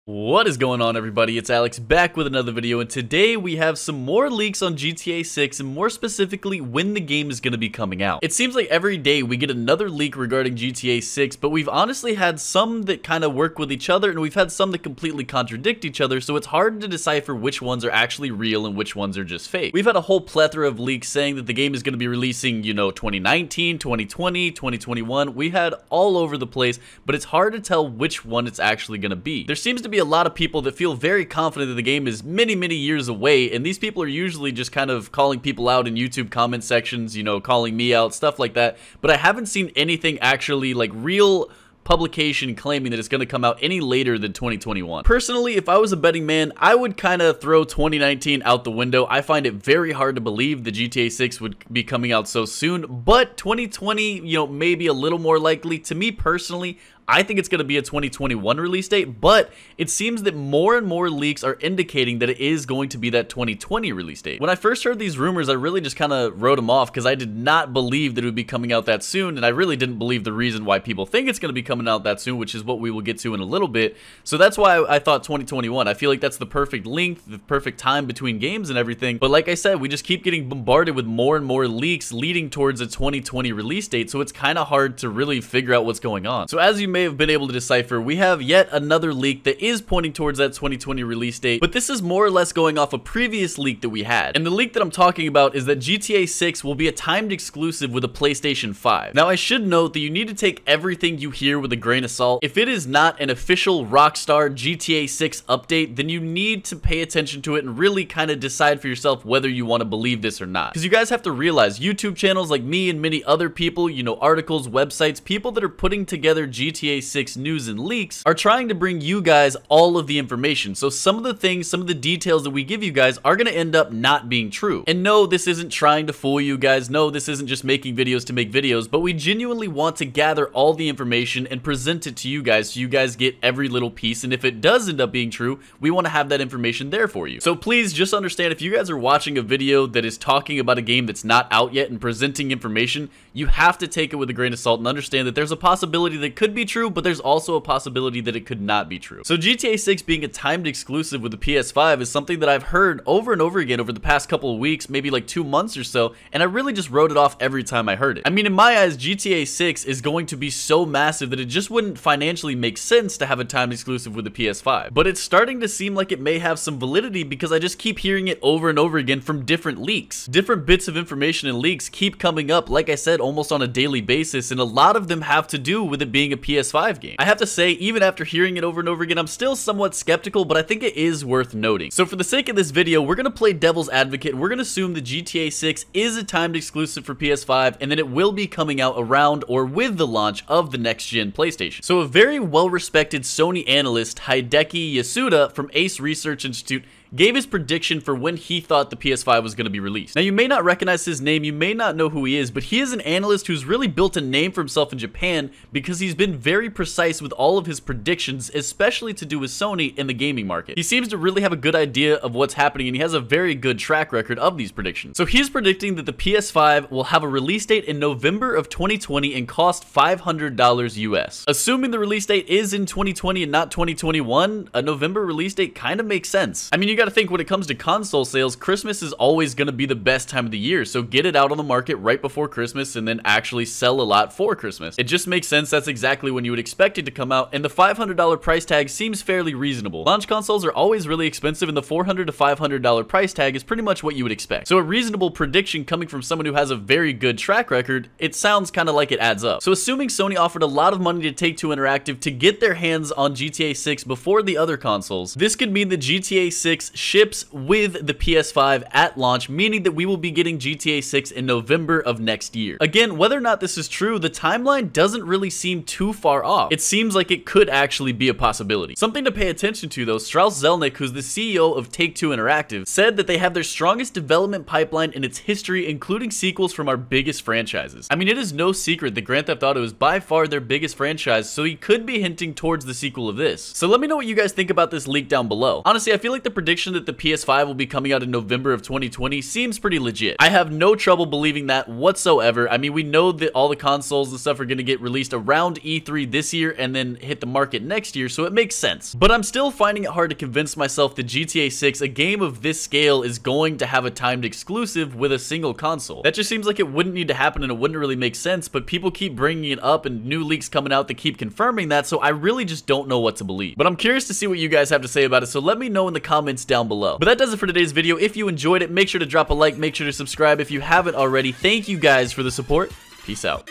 What is going on, everybody? It's Alex back with another video, and today we have some more leaks on GTA 6 and more specifically when the game is going to be coming out. It seems like every day we get another leak regarding GTA 6, but we've honestly had some that kind of work with each other and we've had some that completely contradict each other, so it's hard to decipher which ones are actually real and which ones are just fake. We've had a whole plethora of leaks saying that the game is going to be releasing, 2019, 2020, 2021. We had all over the place, but it's hard to tell which one it's actually going to be. There seems to be a lot of people that feel very confident that the game is many years away, and these people are usually just kind of calling people out in YouTube comment sections, calling me out, stuff like that, but I haven't seen anything actually like real publication claiming that it's going to come out any later than 2021. Personally, if I was a betting man, I would kind of throw 2019 out the window. I find it very hard to believe the GTA 6 would be coming out so soon, but 2020, maybe a little more likely. To me personally, I think it's going to be a 2021 release date, but it seems that more and more leaks are indicating that it is going to be that 2020 release date. When I first heard these rumors, I really just kind of wrote them off because I did not believe that it would be coming out that soon, and I really didn't believe the reason why people think it's going to be coming out that soon, which is what we will get to in a little bit. So that's why I thought 2021. I feel like that's the perfect length, the perfect time between games and everything. But like I said, we just keep getting bombarded with more and more leaks leading towards a 2020 release date, so it's kind of hard to really figure out what's going on. So as you may have been able to decipher, we have yet another leak that is pointing towards that 2020 release date, but this is more or less going off a previous leak that we had. And the leak that I'm talking about is that GTA 6 will be a timed exclusive with a PlayStation 5. Now, I should note that you need to take everything you hear with a grain of salt. If it is not an official Rockstar GTA 6 update, then you need to pay attention to it and really kind of decide for yourself whether you want to believe this or not. Because you guys have to realize, YouTube channels like me and many other people, articles, websites, people that are putting together GTA 6 news and leaks are trying to bring you guys all of the information. So some of the things, some of the details that we give you guys are going to end up not being true. And no, this isn't trying to fool you guys. No, this isn't just making videos to make videos, but we genuinely want to gather all the information and present it to you guys so you guys get every little piece. And if it does end up being true, we want to have that information there for you. So please just understand, if you guys are watching a video that is talking about a game that's not out yet and presenting information, you have to take it with a grain of salt and understand that there's a possibility that could be true, but there's also a possibility that it could not be true. So GTA 6 being a timed exclusive with the PS5 is something that I've heard over and over again over the past couple of weeks, maybe like 2 months or so, and I really just wrote it off every time I heard it. I mean, in my eyes, GTA 6 is going to be so massive that it just wouldn't financially make sense to have a timed exclusive with the PS5. But it's starting to seem like it may have some validity because I just keep hearing it over and over again from different leaks. Different bits of information and leaks keep coming up, like I said, almost on a daily basis, and a lot of them have to do with it being a PS5 game. I have to say, even after hearing it over and over again, I'm still somewhat skeptical, but I think it is worth noting. So for the sake of this video, we're going to play devil's advocate, and we're going to assume that GTA 6 is a timed exclusive for PS5, and then it will be coming out around or with the launch of the next-gen PlayStation. So a very well-respected Sony analyst, Hideki Yasuda from Ace Research Institute, gave his prediction for when he thought the PS5 was going to be released. Now, you may not recognize his name, you may not know who he is, but he is an analyst who's really built a name for himself in Japan because he's been very precise with all of his predictions, especially to do with Sony in the gaming market. He seems to really have a good idea of what's happening, and he has a very good track record of these predictions. So he's predicting that the PS5 will have a release date in November of 2020 and cost $500 US. Assuming the release date is in 2020 and not 2021, a November release date kind of makes sense. I mean, you gotta think, when it comes to console sales, Christmas is always gonna be the best time of the year, so get it out on the market right before Christmas and then actually sell a lot for Christmas. It just makes sense. That's exactly when you would expect it to come out, and the $500 price tag seems fairly reasonable. Launch consoles are always really expensive, and the $400 to $500 price tag is pretty much what you would expect. So a reasonable prediction coming from someone who has a very good track record, it sounds kind of like it adds up. So assuming Sony offered a lot of money to Take-Two Interactive to get their hands on GTA 6 before the other consoles, this could mean that GTA 6 ships with the PS5 at launch, meaning that we will be getting GTA 6 in November of next year. Again, whether or not this is true, the timeline doesn't really seem too far off. It seems like it could actually be a possibility. Something to pay attention to though, Strauss Zelnick, who's the CEO of Take-Two Interactive, said that they have their strongest development pipeline in its history, including sequels from our biggest franchises. I mean, it is no secret that Grand Theft Auto is by far their biggest franchise, so he could be hinting towards the sequel of this. So let me know what you guys think about this leak down below. Honestly, I feel like the prediction prediction that the PS5 will be coming out in November of 2020 seems pretty legit. I have no trouble believing that whatsoever. I mean, we know that all the consoles and stuff are going to get released around E3 this year and then hit the market next year, so it makes sense. But I'm still finding it hard to convince myself that GTA 6, a game of this scale, is going to have a timed exclusive with a single console. That just seems like it wouldn't need to happen and it wouldn't really make sense, but people keep bringing it up and new leaks coming out that keep confirming that, so I really just don't know what to believe. But I'm curious to see what you guys have to say about it, so let me know in the comments down below. But that does it for today's video. If you enjoyed it, make sure to drop a like, make sure to subscribe if you haven't already. Thank you guys for the support. Peace out.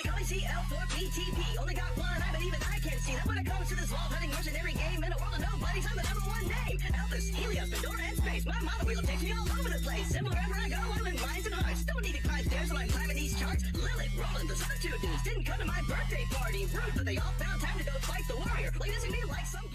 Didn't come to my birthday party. Rude, but they all found time to go fight the warrior. Like, this would be like some